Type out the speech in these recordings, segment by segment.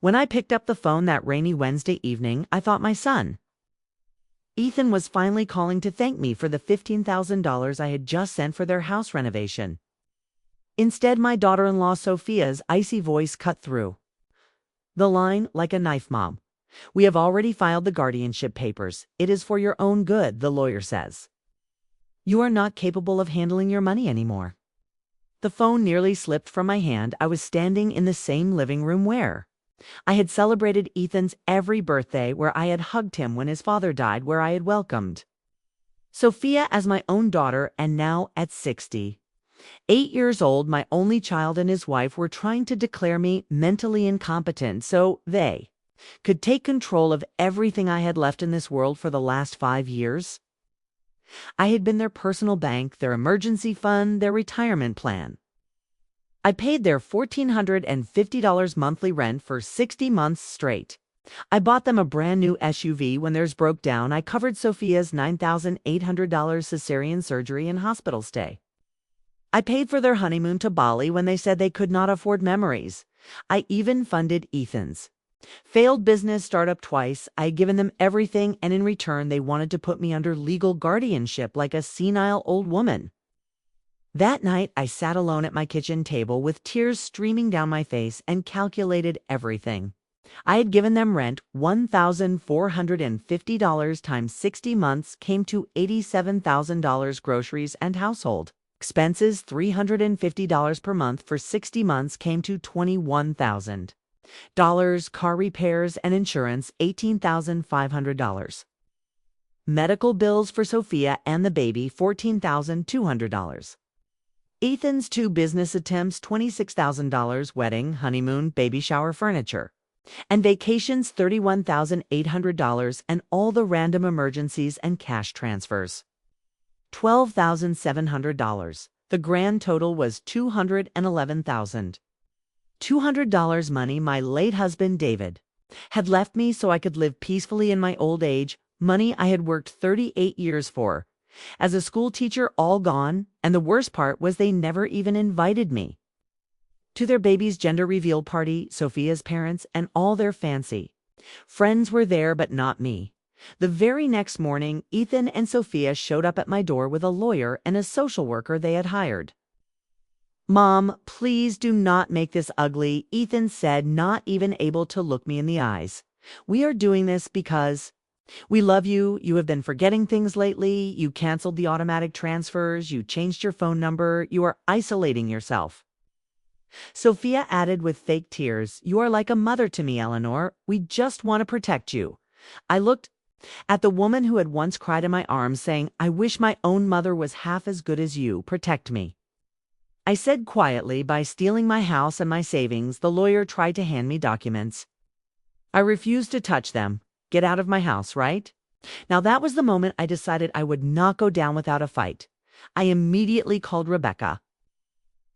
When I picked up the phone that rainy Wednesday evening, I thought my son, Ethan, was finally calling to thank me for the $15,000 I had just sent for their house renovation. Instead, my daughter-in-law Sophia's icy voice cut through the line like a knife. Mom, we have already filed the guardianship papers. It is for your own good, the lawyer says. You are not capable of handling your money anymore. The phone nearly slipped from my hand. I was standing in the same living room where I had celebrated Ethan's every birthday, where I had hugged him when his father died, where I had welcomed Sophia as my own daughter, and now at 68 years old, my only child and his wife were trying to declare me mentally incompetent so they could take control of everything I had left in this world for the last 5 years. I had been their personal bank, their emergency fund, their retirement plan. I paid their $1,450 monthly rent for 60 months straight. I bought them a brand new SUV when theirs broke down. I covered Sophia's $9,800 cesarean surgery and hospital stay. I paid for their honeymoon to Bali when they said they could not afford memories. I even funded Ethan's failed business startup twice. I had given them everything, and in return they wanted to put me under legal guardianship like a senile old woman. That night I sat alone at my kitchen table with tears streaming down my face and calculated everything. I had given them rent. $1,450 times 60 months came to $87,000. Groceries and household expenses, $350 per month for 60 months, came to $21,000. Car repairs and insurance, $18,500. Medical bills for Sophia and the baby, $14,200. Ethan's 2 business attempts, $26,000. Wedding, honeymoon, baby shower, furniture, and vacations, $31,800, and all the random emergencies and cash transfers, $12,700. The grand total was $211,200 money my late husband David had left me so I could live peacefully in my old age, money I had worked 38 years for. As a school teacher, all gone, and the worst part was they never even invited me to their baby's gender reveal party. Sophia's parents and all their fancy friends were there, but not me. The very next morning, Ethan and Sophia showed up at my door with a lawyer and a social worker they had hired. Mom, please do not make this ugly, Ethan said, not even able to look me in the eyes. We are doing this because we love you. You have been forgetting things lately. You canceled the automatic transfers. You changed your phone number. You are isolating yourself. Sophia added with fake tears, you are like a mother to me, Eleanor. We just want to protect you. I looked at the woman who had once cried in my arms, saying, I wish my own mother was half as good as you. Protect me, I said quietly. By stealing my house and my savings, the lawyer tried to hand me documents. I refused to touch them. Get out of my house, right? Now that was the moment I decided I would not go down without a fight. I immediately called Rebecca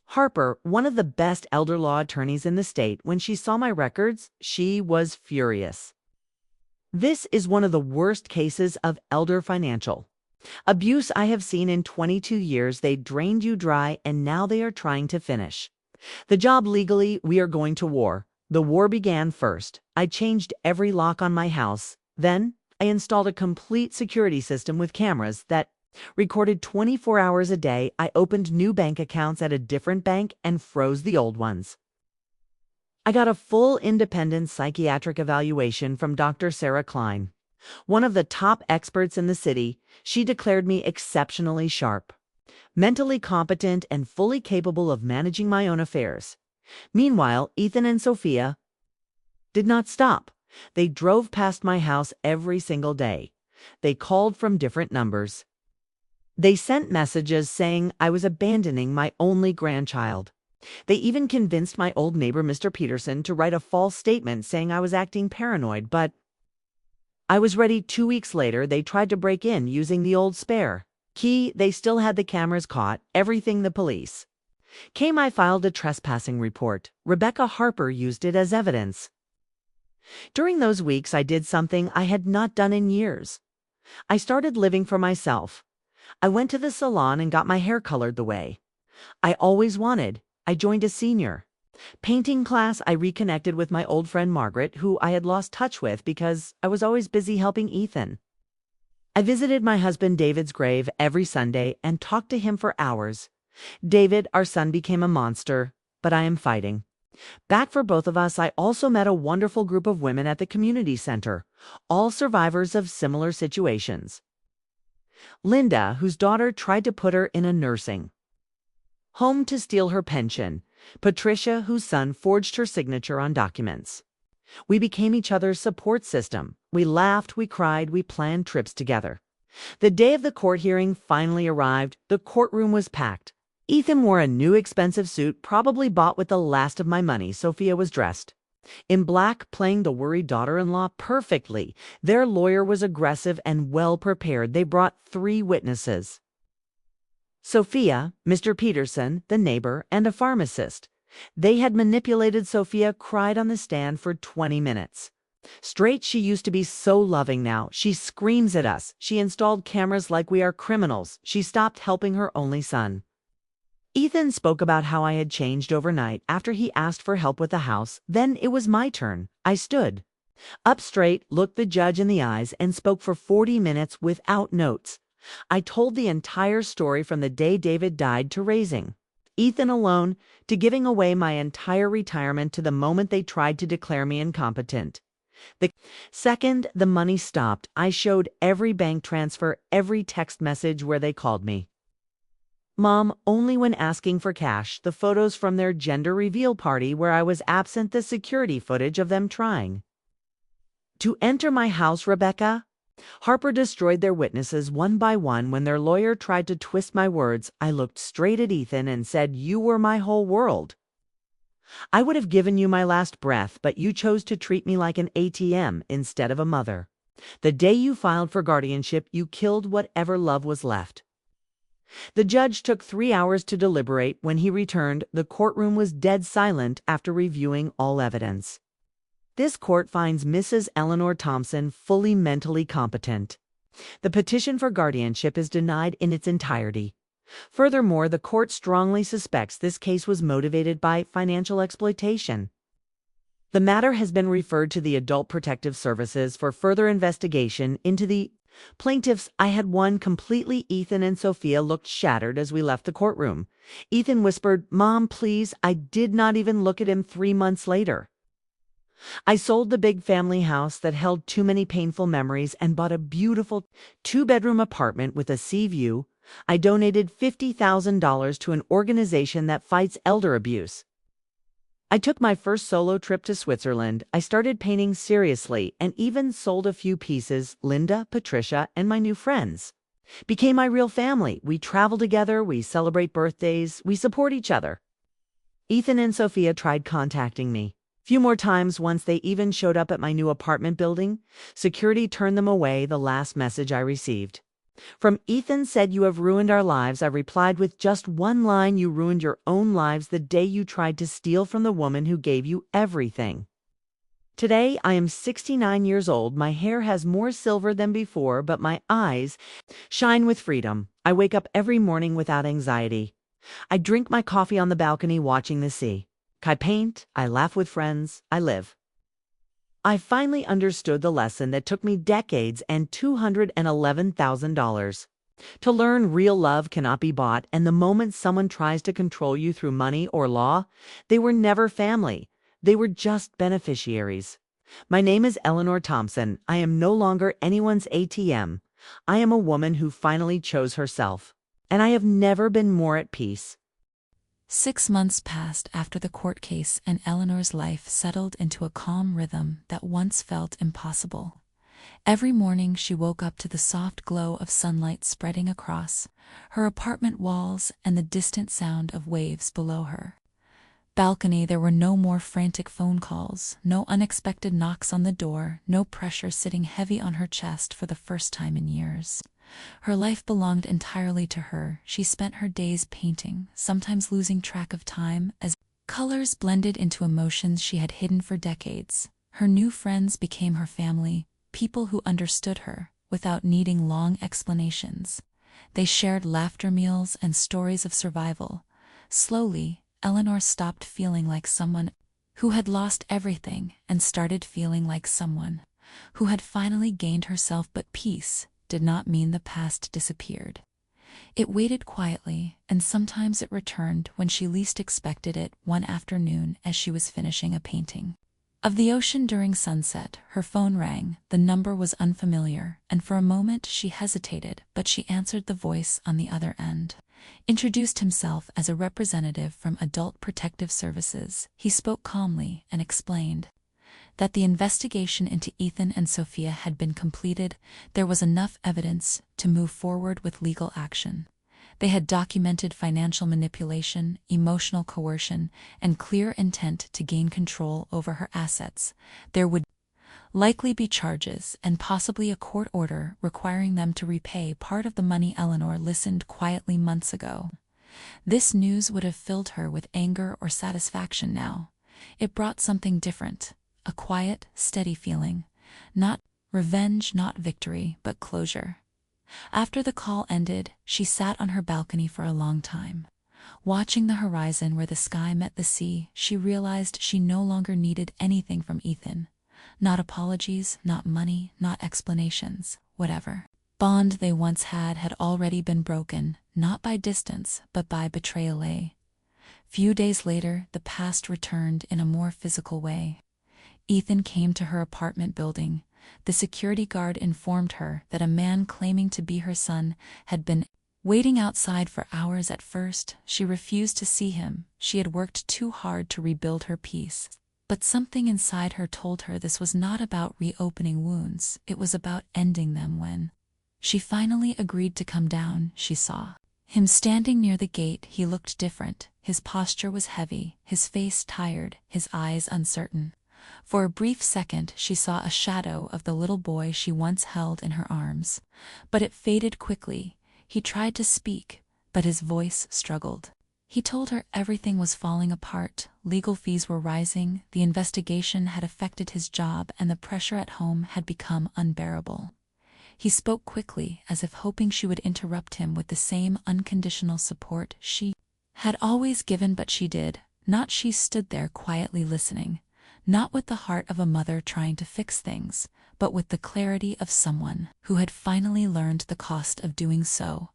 Harper, one of the best elder law attorneys in the state. When she saw my records, she was furious. This is one of the worst cases of elder financial abuse I have seen in 22 years. They drained you dry, and now they are trying to finish the job legally. We are going to war. The war began first. I changed every lock on my house. Then I installed a complete security system with cameras that recorded 24 hours a day. I opened new bank accounts at a different bank and froze the old ones. I got a full independent psychiatric evaluation from Dr. Sarah Klein, one of the top experts in the city. She declared me exceptionally sharp, mentally competent, and fully capable of managing my own affairs. Meanwhile, Ethan and Sophia did not stop. They drove past my house every single day. They called from different numbers. They sent messages saying I was abandoning my only grandchild. They even convinced my old neighbor, Mr. Peterson, to write a false statement saying I was acting paranoid, but I was ready. 2 weeks later, they tried to break in using the old spare key. They still had the cameras, caught everything. The police came. I filed a trespassing report. Rebecca Harper used it as evidence. During those weeks, I did something I had not done in years. I started living for myself. I went to the salon and got my hair colored the way I always wanted. I joined a senior Painting class, I reconnected with my old friend Margaret, who I had lost touch with because I was always busy helping Ethan. I visited my husband David's grave every Sunday and talked to him for hours. David, our son, became a monster, but I am fighting. Back for both of us, I also met a wonderful group of women at the community center, all survivors of similar situations. Linda, whose daughter tried to put her in a nursing home to steal her pension. Patricia, whose son forged her signature on documents. We became each other's support system. We laughed, we cried, we planned trips together. The day of the court hearing finally arrived. The courtroom was packed. Ethan wore a new expensive suit, probably bought with the last of my money. Sophia was dressed in black, playing the worried daughter-in-law perfectly. Their lawyer was aggressive and well prepared. They brought 3 witnesses: Sophia, Mr. Peterson, the neighbor, and a pharmacist. They had manipulated Sophia, cried on the stand for 20 minutes. Straight, she used to be so loving now. She screams at us. She installed cameras like we are criminals. She stopped helping her only son. Ethan spoke about how I had changed overnight after he asked for help with the house. Then it was my turn. I stood up straight, looked the judge in the eyes, and spoke for 40 minutes without notes. I told the entire story from the day David died to raising Ethan alone, to giving away my entire retirement, to the moment they tried to declare me incompetent. The second the money stopped, I showed every bank transfer, every text message where they called me Mom only when asking for cash, the photos from their gender reveal party where I was absent, the security footage of them trying to enter my house. Rebecca Harper destroyed their witnesses one by one. When their lawyer tried to twist my words, I looked straight at Ethan and said, "You were my whole world. I would have given you my last breath, but you chose to treat me like an ATM instead of a mother. The day you filed for guardianship, you killed whatever love was left." The judge took 3 hours to deliberate. When he returned, the courtroom was dead silent after reviewing all evidence. This court finds Mrs. Eleanor Thompson fully mentally competent. The petition for guardianship is denied in its entirety. Furthermore, the court strongly suspects this case was motivated by financial exploitation. The matter has been referred to the Adult Protective Services for further investigation into the plaintiffs. I had won completely. Ethan and Sophia looked shattered as we left the courtroom. Ethan whispered, "Mom, please." I did not even look at him. 3 months later, I sold the big family house that held too many painful memories and bought a beautiful 2-bedroom apartment with a sea view. I donated $50,000 to an organization that fights elder abuse. I took my first solo trip to Switzerland. I started painting seriously and even sold a few pieces. Linda, Patricia, and my new friends became my real family. We travel together, we celebrate birthdays, we support each other. Ethan and Sophia tried contacting me few more times. Once they even showed up at my new apartment building. Security turned them away. The last message I received from Ethan said, "You have ruined our lives." I replied with just one line, "You ruined your own lives the day you tried to steal from the woman who gave you everything." Today, I am 69 years old. My hair has more silver than before, but my eyes shine with freedom. I wake up every morning without anxiety. I drink my coffee on the balcony watching the sea. I paint, I laugh with friends, I live. I finally understood the lesson that took me decades and $211,000 to learn. Real love cannot be bought, and the moment someone tries to control you through money or law, they were never family. They were just beneficiaries. My name is Eleanor Thompson. I am no longer anyone's ATM. I am a woman who finally chose herself, and I have never been more at peace. 6 months passed after the court case, and Eleanor's life settled into a calm rhythm that once felt impossible. Every morning she woke up to the soft glow of sunlight spreading across her apartment walls and the distant sound of waves below her balcony. There were no more frantic phone calls, no unexpected knocks on the door, no pressure sitting heavy on her chest for the first time in years. Her life belonged entirely to her. She spent her days painting, sometimes losing track of time as colors blended into emotions she had hidden for decades. Her new friends became her family, people who understood her without needing long explanations. They shared laughter meals and stories of survival. Slowly, Eleanor stopped feeling like someone who had lost everything and started feeling like someone who had finally gained herself. But peace did not mean the past disappeared. It waited quietly, and sometimes it returned when she least expected it. One afternoon, as she was finishing a painting of the ocean during sunset, her phone rang. The number was unfamiliar, and for a moment she hesitated, but she answered. The voice on the other end introduced himself as a representative from Adult Protective Services. He spoke calmly and explained that the investigation into Ethan and Sophia had been completed. There was enough evidence to move forward with legal action. They had documented financial manipulation, emotional coercion, and clear intent to gain control over her assets. There would likely be charges and possibly a court order requiring them to repay part of the money. Eleanor listened quietly. Months ago, this news would have filled her with anger or satisfaction. Now, it brought something different. A quiet, steady feeling. Not revenge, not victory, but closure. After the call ended, she sat on her balcony for a long time. Watching the horizon where the sky met the sea, she realized she no longer needed anything from Ethan. Not apologies, not money, not explanations. Whatever bond they once had already been broken, not by distance, but by betrayal. Few days later, the past returned in a more physical way. Ethan came to her apartment building. The security guard informed her that a man claiming to be her son had been waiting outside for hours. At first, she refused to see him. She had worked too hard to rebuild her peace. But something inside her told her this was not about reopening wounds, it was about ending them. When she finally agreed to come down, she saw him standing near the gate. He looked different. His posture was heavy, his face tired, his eyes uncertain. For a brief second she saw a shadow of the little boy she once held in her arms. But it faded quickly. He tried to speak, but his voice struggled. He told her everything was falling apart, legal fees were rising, the investigation had affected his job, and the pressure at home had become unbearable. He spoke quickly, as if hoping she would interrupt him with the same unconditional support she had always given, but she did not. She stood there quietly listening. Not with the heart of a mother trying to fix things, but with the clarity of someone who had finally learned the cost of doing so.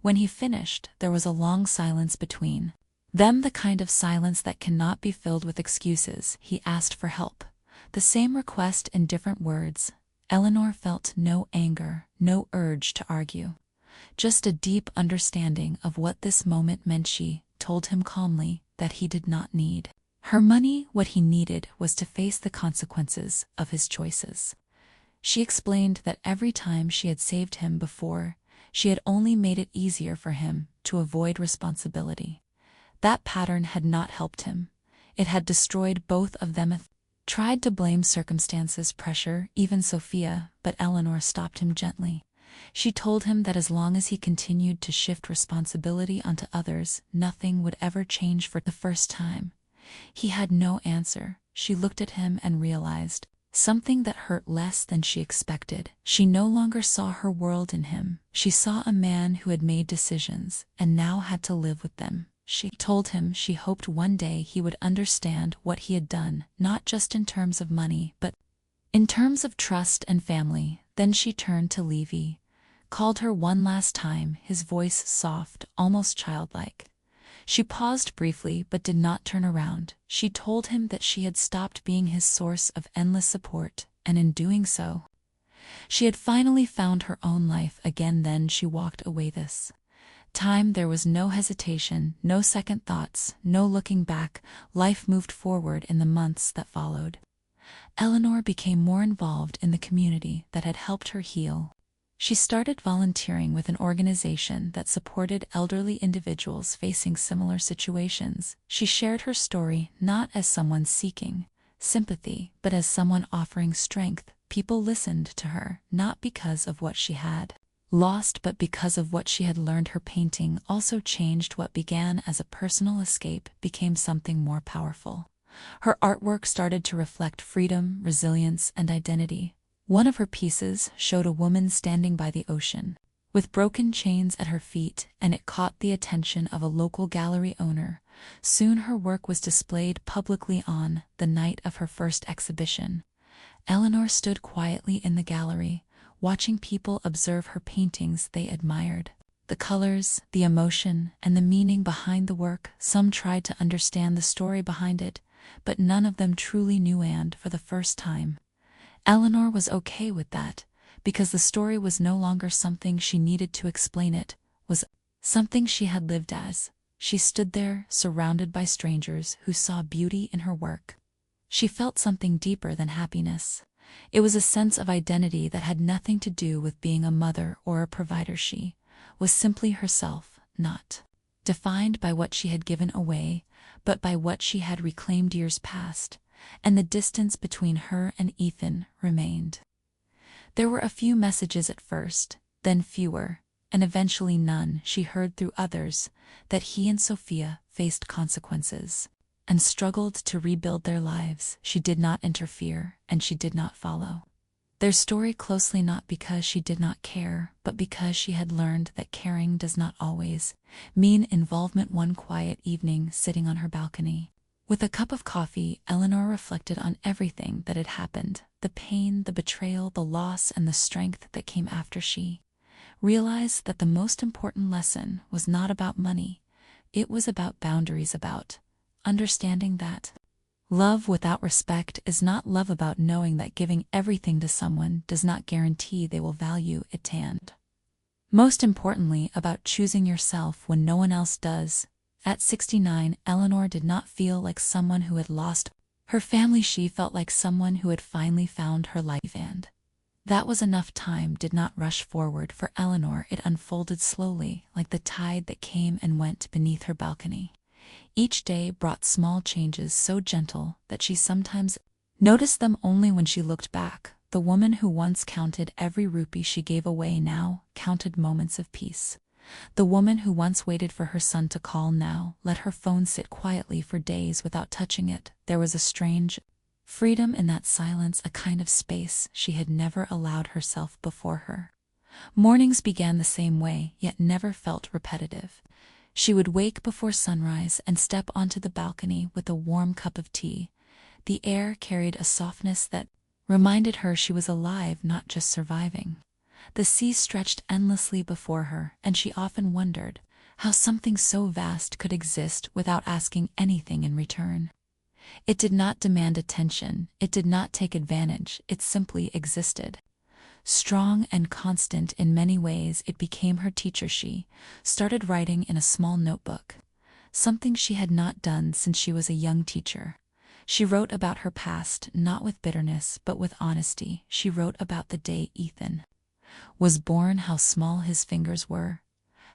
When he finished, there was a long silence between them, the kind of silence that cannot be filled with excuses. He asked for help. The same request in different words. Eleanor felt no anger, no urge to argue. Just a deep understanding of what this moment meant. She told him calmly that he did not need her money. What he needed was to face the consequences of his choices. She explained that every time she had saved him before, she had only made it easier for him to avoid responsibility. That pattern had not helped him. It had destroyed both of them. Tried to blame circumstances, pressure, even Sophia, but Eleanor stopped him gently. She told him that as long as he continued to shift responsibility onto others, nothing would ever change. For the first time, he had no answer. She looked at him and realized something that hurt less than she expected. She no longer saw her world in him. She saw a man who had made decisions and now had to live with them. She told him she hoped one day he would understand what he had done, not just in terms of money, but in terms of trust and family. Then she turned to Levy, called her one last time, his voice soft, almost childlike. She paused briefly but did not turn around. She told him that she had stopped being his source of endless support, and in doing so, she had finally found her own life again. Then she walked away. This time there was no hesitation, no second thoughts, no looking back. Life moved forward. In the months that followed, Eleanor became more involved in the community that had helped her heal. She started volunteering with an organization that supported elderly individuals facing similar situations. She shared her story not as someone seeking sympathy, but as someone offering strength. People listened to her, not because of what she had lost, but because of what she had learned. Her painting also changed. What began as a personal escape became something more powerful. Her artwork started to reflect freedom, resilience, and identity. One of her pieces showed a woman standing by the ocean, with broken chains at her feet, and it caught the attention of a local gallery owner. Soon her work was displayed publicly on the night of her first exhibition. Eleanor stood quietly in the gallery, watching people observe her paintings they admired. The colors, the emotion, and the meaning behind the work. Some tried to understand the story behind it, but none of them truly knew, and for the first time, Eleanor was okay with that, because the story was no longer something she needed to explain. It was something she had lived as. She stood there, surrounded by strangers who saw beauty in her work. She felt something deeper than happiness. It was a sense of identity that had nothing to do with being a mother or a provider. She was simply herself, not defined by what she had given away, but by what she had reclaimed years past, and the distance between her and Ethan remained. There were a few messages at first, then fewer, and eventually none. She heard through others that he and Sophia faced consequences and struggled to rebuild their lives. She did not interfere, and she did not follow their story closely, not because she did not care, but because she had learned that caring does not always mean involvement. One quiet evening, sitting on her balcony with a cup of coffee, Eleanor reflected on everything that had happened, the pain, the betrayal, the loss, and the strength that came after. She realized that the most important lesson was not about money. It was about boundaries, about understanding that love without respect is not love, about knowing that giving everything to someone does not guarantee they will value it, and most importantly, about choosing yourself when no one else does. At 69, Eleanor did not feel like someone who had lost her family. She felt like someone who had finally found her life, and that was enough. Time did not rush forward for Eleanor. It unfolded slowly, like the tide that came and went beneath her balcony. Each day brought small changes, so gentle that she sometimes noticed them only when she looked back. The woman who once counted every rupee she gave away now counted moments of peace. The woman who once waited for her son to call now let her phone sit quietly for days without touching it. There was a strange freedom in that silence, a kind of space she had never allowed herself before. Her mornings began the same way, yet never felt repetitive. She would wake before sunrise and step onto the balcony with a warm cup of tea. The air carried a softness that reminded her she was alive, not just surviving. The sea stretched endlessly before her, and she often wondered how something so vast could exist without asking anything in return. It did not demand attention, it did not take advantage, it simply existed. Strong and constant in many ways, it became her teacher. She started writing in a small notebook, something she had not done since she was a young teacher. She wrote about her past, not with bitterness, but with honesty. She wrote about the day Ethan was born, how small his fingers were,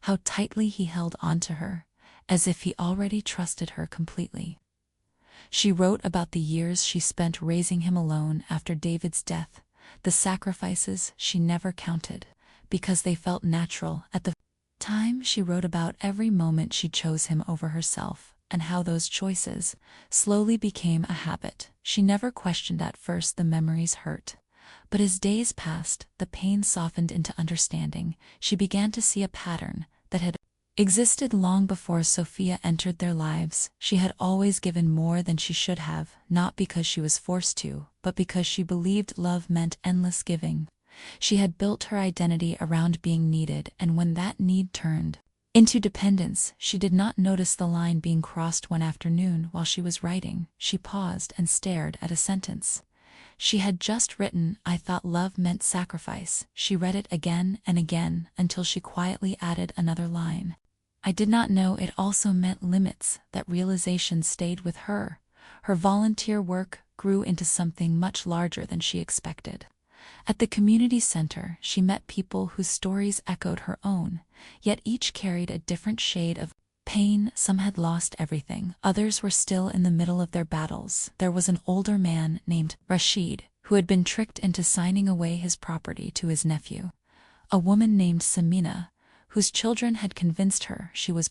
how tightly he held onto her, as if he already trusted her completely. She wrote about the years she spent raising him alone after David's death, the sacrifices she never counted, because they felt natural at the time. She wrote about every moment she chose him over herself, and how those choices slowly became a habit. She never questioned at first. The memories hurt, but as days passed, the pain softened into understanding. She began to see a pattern that had existed long before Sophia entered their lives. She had always given more than she should have, not because she was forced to, but because she believed love meant endless giving. She had built her identity around being needed, and when that need turned into dependence, she did not notice the line being crossed. One afternoon, while she was writing, she paused and stared at a sentence she had just written. "I thought love meant sacrifice." She read it again and again until she quietly added another line. "I did not know it also meant limits." That realization stayed with her. Her volunteer work grew into something much larger than she expected. At the community center, she met people whose stories echoed her own, yet each carried a different shade of pain. Some had lost everything, others were still in the middle of their battles. There was an older man named Rashid, who had been tricked into signing away his property to his nephew. A woman named Samina, whose children had convinced her she was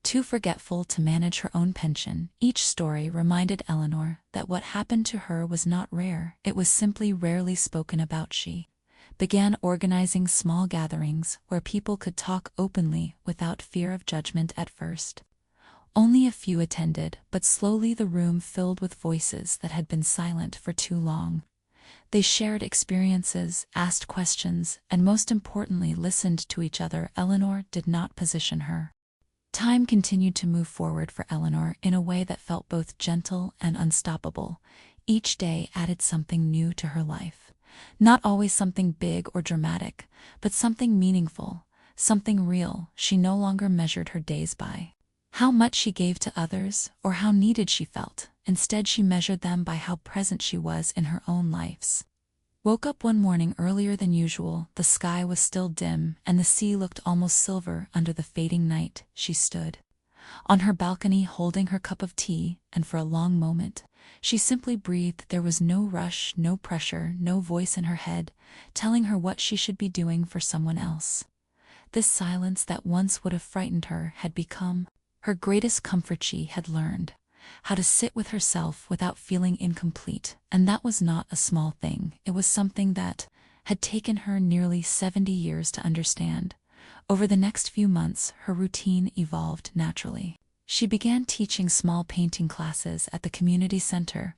too forgetful to manage her own pension. Each story reminded Eleanor that what happened to her was not rare, it was simply rarely spoken about. She began organizing small gatherings where people could talk openly without fear of judgment at first. Only a few attended, but slowly the room filled with voices that had been silent for too long. They shared experiences, asked questions, and most importantly listened to each other. Eleanor did not position her. Time continued to move forward for Eleanor in a way that felt both gentle and unstoppable. Each day added something new to her life. Not always something big or dramatic, but something meaningful, something real. She no longer measured her days by how much she gave to others or how needed she felt. Instead, she measured them by how present she was in her own lives. Woke up one morning earlier than usual. The sky was still dim, and the sea looked almost silver under the fading night. She stood on her balcony holding her cup of tea, and for a long moment, she simply breathed. There was no rush, no pressure, no voice in her head, telling her what she should be doing for someone else. This silence that once would have frightened her had become her greatest comfort. She had learned how to sit with herself without feeling incomplete, and that was not a small thing. It was something that had taken her nearly 70 years to understand. Over the next few months, her routine evolved naturally. She began teaching small painting classes at the community center.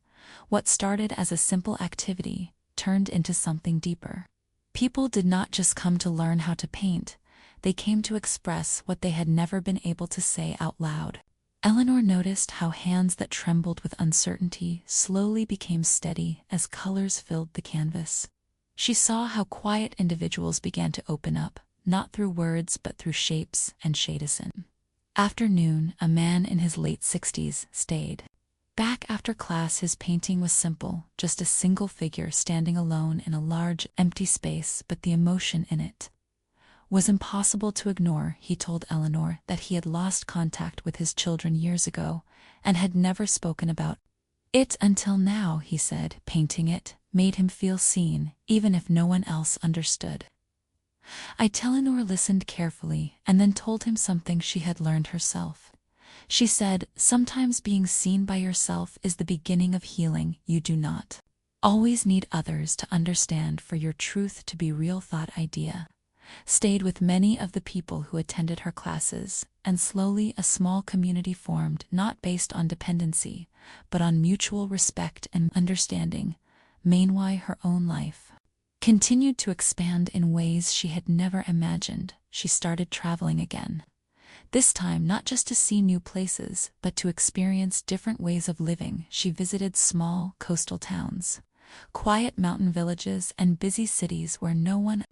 What started as a simple activity turned into something deeper. People did not just come to learn how to paint, they came to express what they had never been able to say out loud. Eleanor noticed how hands that trembled with uncertainty slowly became steady as colors filled the canvas. She saw how quiet individuals began to open up, not through words but through shapes and shades. After noon, a man in his late 60s stayed back after class. His painting was simple, just a single figure standing alone in a large, empty space, but the emotion in it was impossible to ignore. He told Eleanor that he had lost contact with his children years ago and had never spoken about it until now. He said painting it made him feel seen, even if no one else understood. Eleanor listened carefully and then told him something she had learned herself. She said, "Sometimes being seen by yourself is the beginning of healing. You do not always need others to understand for your truth to be real." Thought idea stayed with many of the people who attended her classes, and slowly a small community formed, not based on dependency, but on mutual respect and understanding. Meanwhile, her own life continued to expand in ways she had never imagined. She started traveling again. This time not just to see new places, but to experience different ways of living. She visited small coastal towns, quiet mountain villages, and busy cities where no one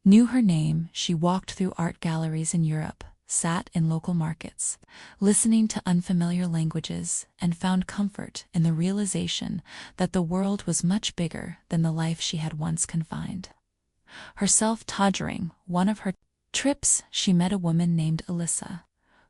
knew her name. She walked through art galleries in Europe, sat in local markets, listening to unfamiliar languages, and found comfort in the realization that the world was much bigger than the life she had once confined herself to. During one of her trips, she met a woman named Alyssa,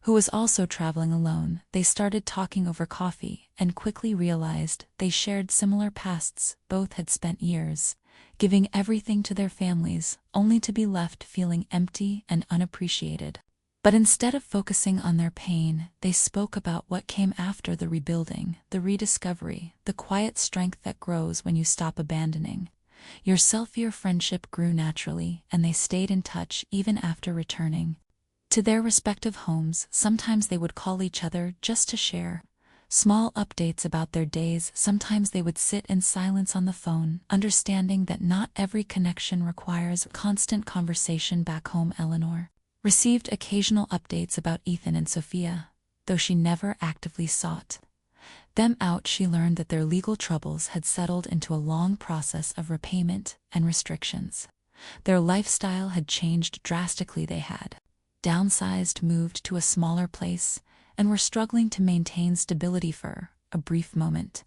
who was also traveling alone. They started talking over coffee and quickly realized they shared similar pasts. Both had spent years giving everything to their families, only to be left feeling empty and unappreciated. But instead of focusing on their pain, they spoke about what came after: the rebuilding, the rediscovery, the quiet strength that grows when you stop abandoning yourself. Your friendship grew naturally, and they stayed in touch even after returning to their respective homes. Sometimes they would call each other just to share small updates about their days. Sometimes they would sit in silence on the phone, understanding that not every connection requires constant conversation. Back home, Eleanor received occasional updates about Ethan and Sophia, though she never actively sought them out. She learned that their legal troubles had settled into a long process of repayment and restrictions. Their lifestyle had changed drastically. They had downsized, moved to a smaller place, and were struggling to maintain stability. For a brief moment,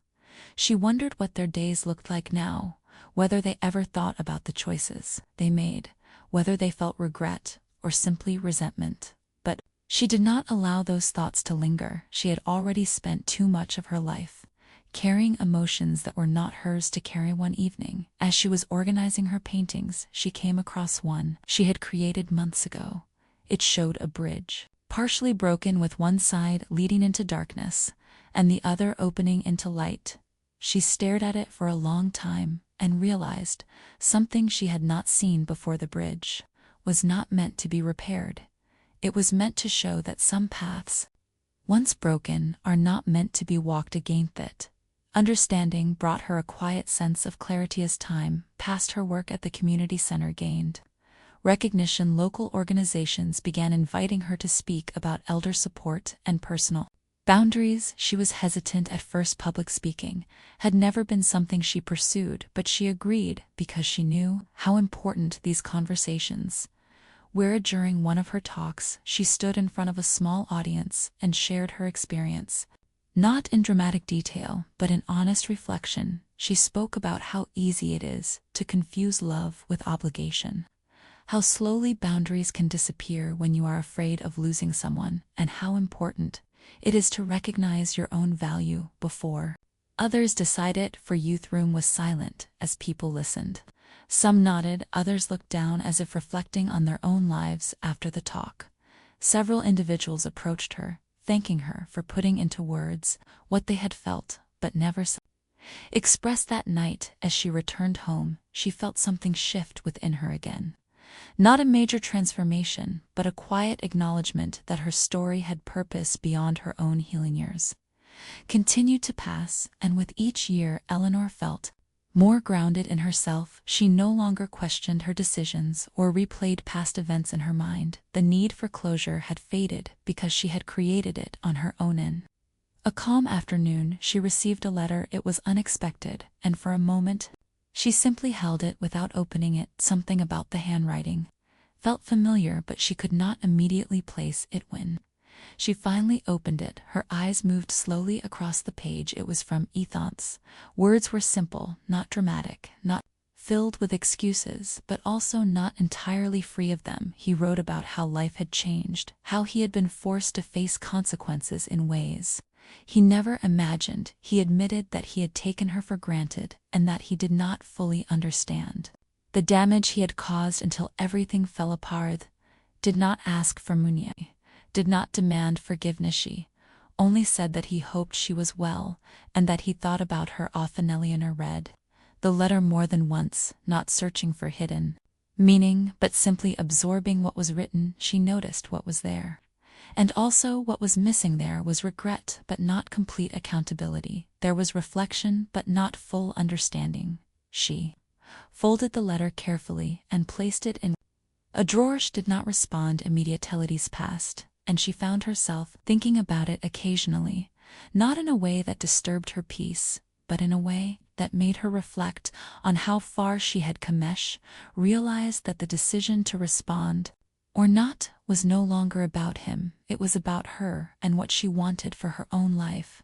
she wondered what their days looked like now, whether they ever thought about the choices they made, whether they felt regret or simply resentment. But she did not allow those thoughts to linger. She had already spent too much of her life carrying emotions that were not hers to carry. One evening, as she was organizing her paintings, she came across one she had created months ago. It showed a bridge, partially broken, with one side leading into darkness and the other opening into light. She stared at it for a long time, and realized something she had not seen before: the bridge was not meant to be repaired. It was meant to show that some paths, once broken, are not meant to be walked against it. Understanding brought her a quiet sense of clarity as time passed. Her work at the community center gained recognition. Local organizations began inviting her to speak about elder support and personal boundaries. She was hesitant at first. Public speaking had never been something she pursued, but she agreed because she knew how important these conversations were. During one of her talks, she stood in front of a small audience and shared her experience. Not in dramatic detail, but in honest reflection, she spoke about how easy it is to confuse love with obligation, how slowly boundaries can disappear when you are afraid of losing someone, and how important it is to recognize your own value before others decide it. For youth room was silent as people listened. Some nodded, others looked down as if reflecting on their own lives. After the talk, several individuals approached her, thanking her for putting into words what they had felt but never expressed. That night, as she returned home, she felt something shift within her again. Not a major transformation, but a quiet acknowledgement that her story had purpose beyond her own healing. Years continued to pass, and with each year Eleanor felt more grounded in herself. She no longer questioned her decisions or replayed past events in her mind. The need for closure had faded because she had created it on her own. In a calm afternoon, she received a letter. It was unexpected, and for a moment, she simply held it without opening it. Something about the handwriting felt familiar, but she could not immediately place it. When she finally opened it, her eyes moved slowly across the page. It was from Ethon's. Words were simple, not dramatic, not filled with excuses, but also not entirely free of them. He wrote about how life had changed, how he had been forced to face consequences in ways he never imagined. He admitted that he had taken her for granted and that he did not fully understand the damage he had caused until everything fell apart. Did not ask for money, did not demand forgiveness. She only said that he hoped she was well and that he thought about her often. Eleanor read the letter more than once, not searching for hidden meaning, but simply absorbing what was written. She noticed what was there, and also what was missing. There was regret, but not complete accountability. There was reflection, but not full understanding. She folded the letter carefully and placed it in a drawer. She did not respond immediately. Days passed, and she found herself thinking about it occasionally, not in a way that disturbed her peace, but in a way that made her reflect on how far she had come. Realized that the decision to respond or not was no longer about him. It was about her and what she wanted for her own life.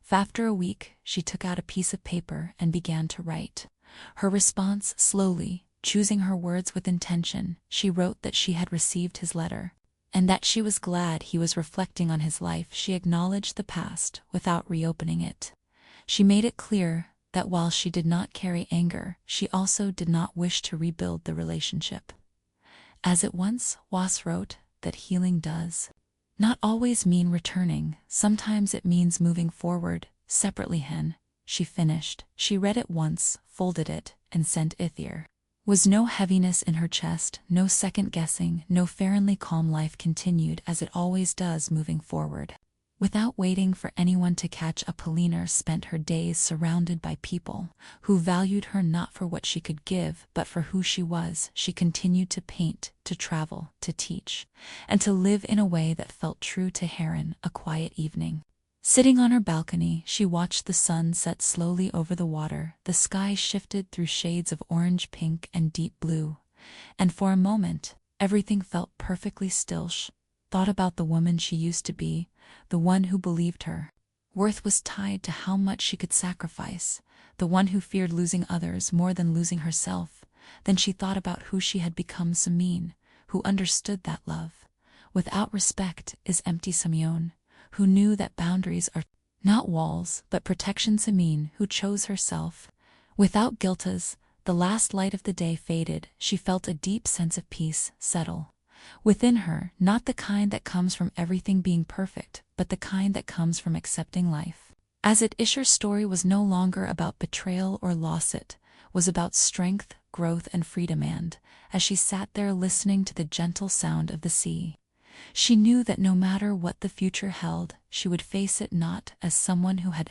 After a week, she took out a piece of paper and began to write her response slowly, choosing her words with intention. She wrote that she had received his letter and that she was glad he was reflecting on his life. She acknowledged the past without reopening it. She made it clear that while she did not carry anger, she also did not wish to rebuild the relationship as it once was. Wrote that healing does not always mean returning. Sometimes it means moving forward separately. She finished. She read it once, folded it, and sent it. There was no heaviness in her chest, no second guessing, no fairly calm. Life continued as it always does, moving forward. Without waiting for anyone to catch up, Eleanor spent her days surrounded by people who valued her not for what she could give, but for who she was. She continued to paint, to travel, to teach, and to live in a way that felt true to Heron. A quiet evening, sitting on her balcony, she watched the sun set slowly over the water. The sky shifted through shades of orange, pink, and deep blue, and for a moment, everything felt perfectly still. She thought about the woman she used to be, the one who believed her worth was tied to how much she could sacrifice, the one who feared losing others more than losing herself. Then she thought about who she had become. Simeon, who understood that love without respect is empty. Simeon, who knew that boundaries are not walls but protection. Simeon, who chose herself without guilt. As the last light of the day faded, she felt a deep sense of peace settle within her, not the kind that comes from everything being perfect, but the kind that comes from accepting life as it is. Her story was no longer about betrayal or loss. It was about strength, growth, and freedom. And, as she sat there listening to the gentle sound of the sea, she knew that no matter what the future held, she would face it not as someone who had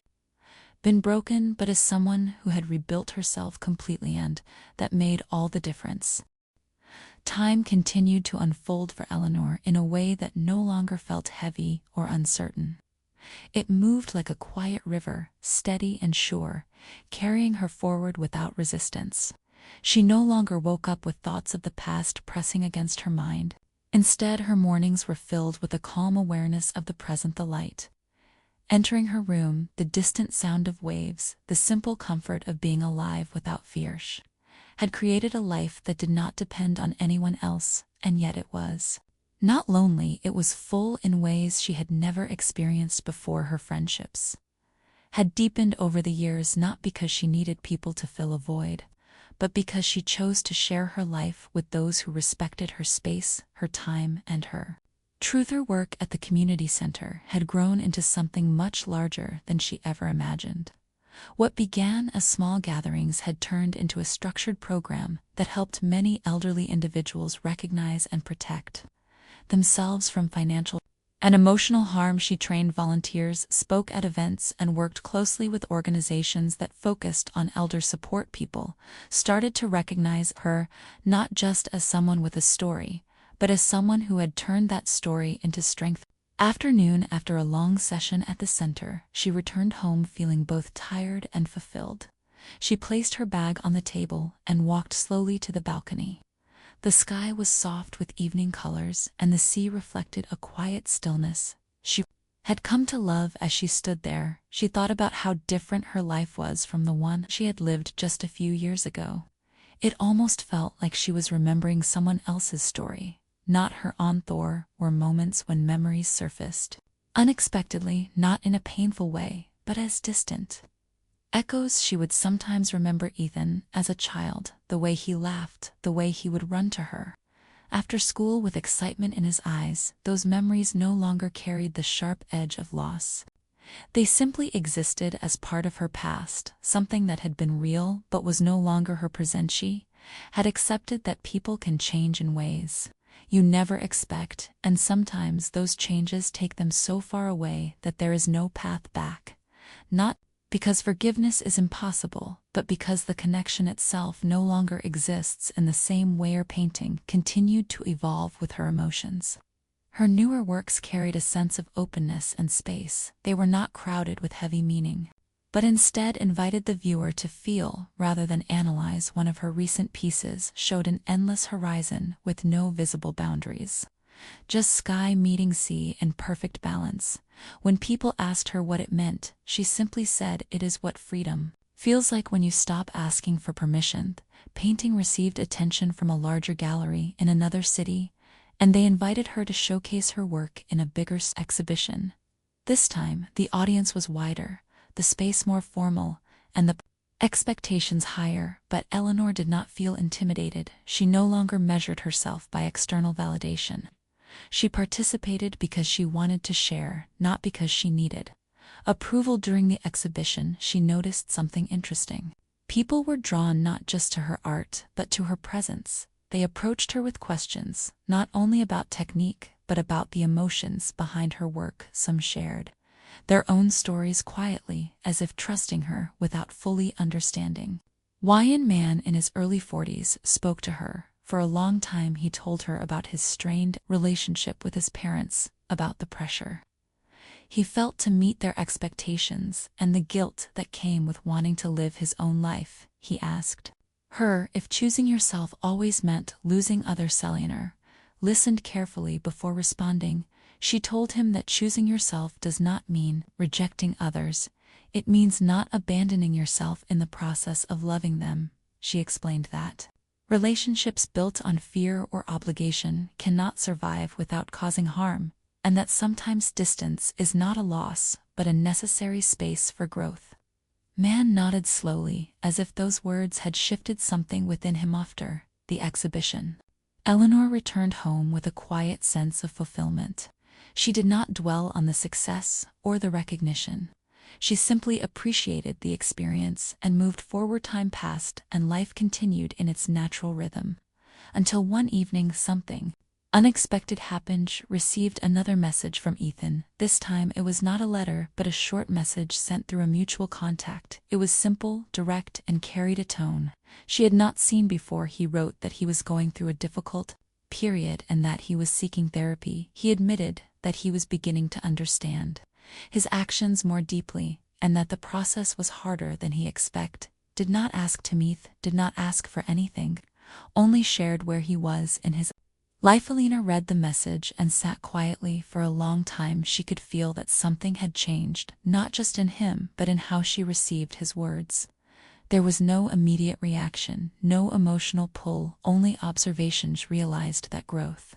been broken, but as someone who had rebuilt herself completely, and that made all the difference. Time continued to unfold for Eleanor in a way that no longer felt heavy or uncertain. It moved like a quiet river, steady and sure, carrying her forward without resistance. She no longer woke up with thoughts of the past pressing against her mind. Instead, her mornings were filled with a calm awareness of the present. The light entering her room, the distant sound of waves, the simple comfort of being alive without fear, had created a life that did not depend on anyone else, and yet it was not lonely. It was full in ways she had never experienced before. Her friendships had deepened over the years, not because she needed people to fill a void, but because she chose to share her life with those who respected her space, her time, and her truth. Her work at the community center had grown into something much larger than she ever imagined. What began as small gatherings had turned into a structured program that helped many elderly individuals recognize and protect themselves from financial and emotional harm. She trained volunteers, spoke at events, and worked closely with organizations that focused on elder support. People started to recognize her not just as someone with a story, but as someone who had turned that story into strength. Afternoon, after a long session at the center, she returned home feeling both tired and fulfilled. She placed her bag on the table and walked slowly to the balcony. The sky was soft with evening colors, and the sea reflected a quiet stillness she had come to love. As she stood there, she thought about how different her life was from the one she had lived just a few years ago. It almost felt like she was remembering someone else's story, not her own. There were moments when memories surfaced unexpectedly, not in a painful way, but as distant echoes. She would sometimes remember Ethan as a child, the way he laughed, the way he would run to her after school with excitement in his eyes. Those memories no longer carried the sharp edge of loss. They simply existed as part of her past, something that had been real but was no longer her present. She had accepted that people can change in ways you never expect, and sometimes those changes take them so far away that there is no path back. Not because forgiveness is impossible, but because the connection itself no longer exists in the same way. Her painting continued to evolve with her emotions. Her newer works carried a sense of openness and space. They were not crowded with heavy meaning, but instead invited the viewer to feel rather than analyze. One of her recent pieces showed an endless horizon with no visible boundaries, just sky meeting sea in perfect balance. When people asked her what it meant, she simply said, "It is what freedom feels like when you stop asking for permission." Painting received attention from a larger gallery in another city, and they invited her to showcase her work in a bigger exhibition. This time, the audience was wider, the space more formal, and the expectations higher. But Eleanor did not feel intimidated. She no longer measured herself by external validation. She participated because she wanted to share, not because she needed approval. During the exhibition, she noticed something interesting. People were drawn not just to her art, but to her presence. They approached her with questions, not only about technique, but about the emotions behind her work. Some shared their own stories quietly, as if trusting her without fully understanding. One man in his early 40s spoke to her. For a long time he told her about his strained relationship with his parents, about the pressure he felt to meet their expectations, and the guilt that came with wanting to live his own life. He asked her if choosing yourself always meant losing others. Eleanor listened carefully before responding. She told him that choosing yourself does not mean rejecting others. It means not abandoning yourself in the process of loving them. She explained that relationships built on fear or obligation cannot survive without causing harm, and that sometimes distance is not a loss, but a necessary space for growth. Man nodded slowly, as if those words had shifted something within him. After the exhibition, Eleanor returned home with a quiet sense of fulfillment. She did not dwell on the success or the recognition. She simply appreciated the experience and moved forward. Time passed and life continued in its natural rhythm. Until one evening something unexpected happened. She received another message from Ethan. This time it was not a letter but a short message sent through a mutual contact. It was simple, direct, and carried a tone she had not seen before. He wrote that he was going through a difficult period and that he was seeking therapy. He admitted that he was beginning to understand his actions more deeply and that the process was harder than he expected. Did not ask to meet, did not ask for anything, only shared where he was in his life. Eleanor read the message and sat quietly for a long time. She could feel that something had changed, not just in him but in how she received his words. There was no immediate reaction, no emotional pull, only observations. Realized that growth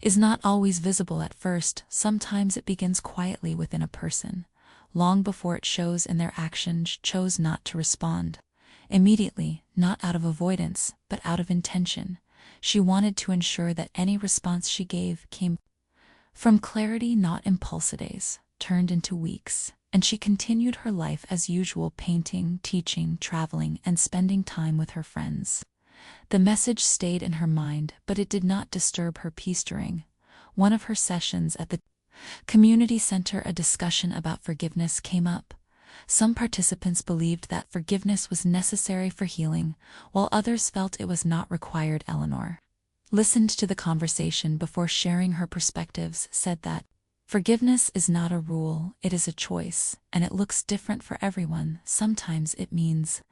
is not always visible at first. Sometimes it begins quietly within a person, long before it shows in their actions. Chose not to respond immediately, not out of avoidance, but out of intention. She wanted to ensure that any response she gave came from clarity, not impulsive. Turned into weeks, and she continued her life as usual, painting, teaching, traveling, and spending time with her friends. The message stayed in her mind, but it did not disturb her peace. During one of her sessions at the community center, a discussion about forgiveness came up. Some participants believed that forgiveness was necessary for healing, while others felt it was not required. Eleanor listened to the conversation before sharing her perspectives, said that forgiveness is not a rule, it is a choice, and it looks different for everyone. Sometimes it means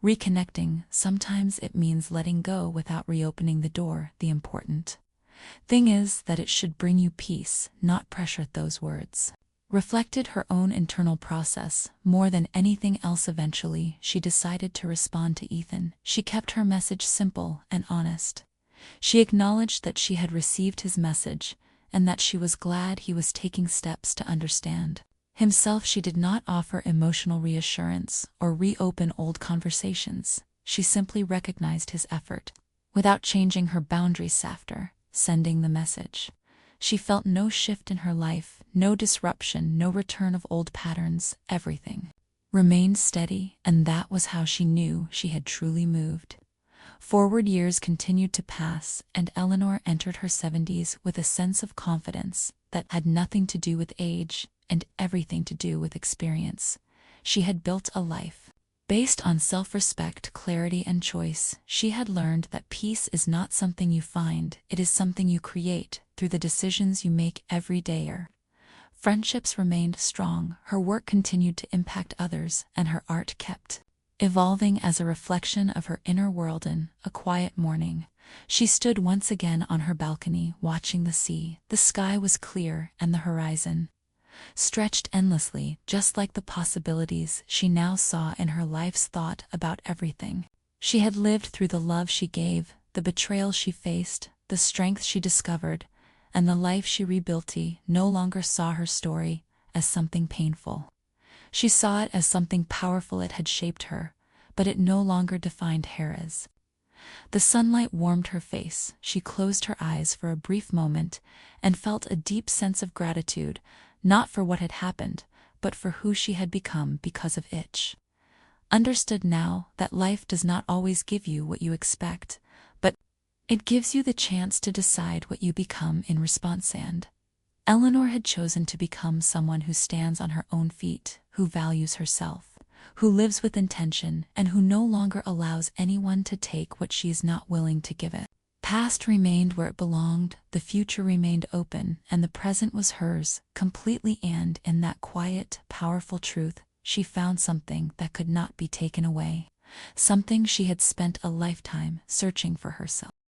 reconnecting, sometimes it means letting go without reopening the door. The important thing is that it should bring you peace, not pressure. Those words reflected her own internal process more than anything else. Eventually, she decided to respond to Ethan. She kept her message simple and honest. She acknowledged that she had received his message and that she was glad he was taking steps to understand himself. She did not offer emotional reassurance or reopen old conversations. She simply recognized his effort without changing her boundaries. After sending the message, she felt no shift in her life, no disruption, no return of old patterns. Everything remained steady, and that was how she knew she had truly moved forward. Years continued to pass, and Eleanor entered her 70s with a sense of confidence that had nothing to do with age and everything to do with experience. She had built a life based on self-respect, clarity, and choice. She had learned that peace is not something you find, it is something you create through the decisions you make every day. Her friendships remained strong, her work continued to impact others, and her art kept evolving as a reflection of her inner world. In a quiet morning, she stood once again on her balcony, watching the sea. The sky was clear, and the horizon stretched endlessly, just like the possibilities she now saw in her life's thought about everything she had lived through, the love she gave, the betrayal she faced, the strength she discovered, and the life she rebuilt. She no longer saw her story as something painful. She saw it as something powerful. It had shaped her, but it no longer defined her. As the sunlight warmed her face, she closed her eyes for a brief moment and felt a deep sense of gratitude, not for what had happened, but for who she had become because of it. Understood now that life does not always give you what you expect, but it gives you the chance to decide what you become in response. And Eleanor had chosen to become someone who stands on her own feet, who values herself, who lives with intention, and who no longer allows anyone to take what she is not willing to give it. Past remained where it belonged, the future remained open, and the present was hers, completely. And in that quiet, powerful truth, she found something that could not be taken away, something she had spent a lifetime searching for herself.